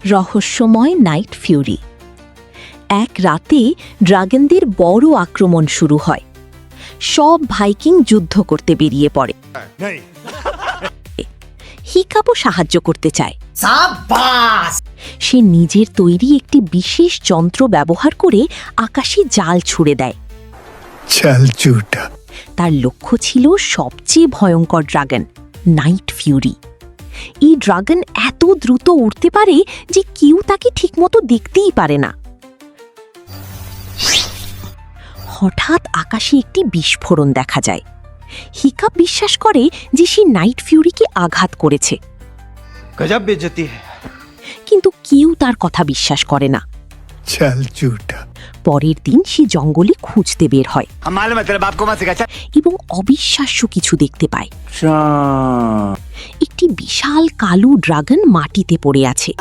রহস্যময় night Fury. এক রাতে ড্রাগনদের বড় আক্রমণ শুরু হয়। সব ভাইকিং যুদ্ধ করতে বেরিয়ে পড়ে। হিকাবও সাহায্য করতে চায়। সে নিজের তৈরি একটি বিশেষ যন্ত্র ব্যবহার করে আকাশে জাল ছুড়ে দেয়। তার লক্ষ্য ছিল সবচেয়ে ভয়ঙ্কর ড্রাগন, নাইট ফিউরি। এই ড্রাগন এত দ্রুত উড়তে পারে যে কেউ তাকে ঠিকমতো দেখতেই পারে না। হঠাৎ আকাশে একটি বিস্ফোরণ দেখা যায়। হিকাব বিশ্বাস করে যে সে নাইট ফিউরিকে আঘাত করেছে, কিন্তু কেউ তার কথা বিশ্বাস করে না। পরের দিন সে জঙ্গলে খুঁজতে বের হয় এবং অবিশ্বাস্য কিছু দেখতে পায়। একটি বিশাল কালো ড্রাগন মাটিতে পড়ে আছে।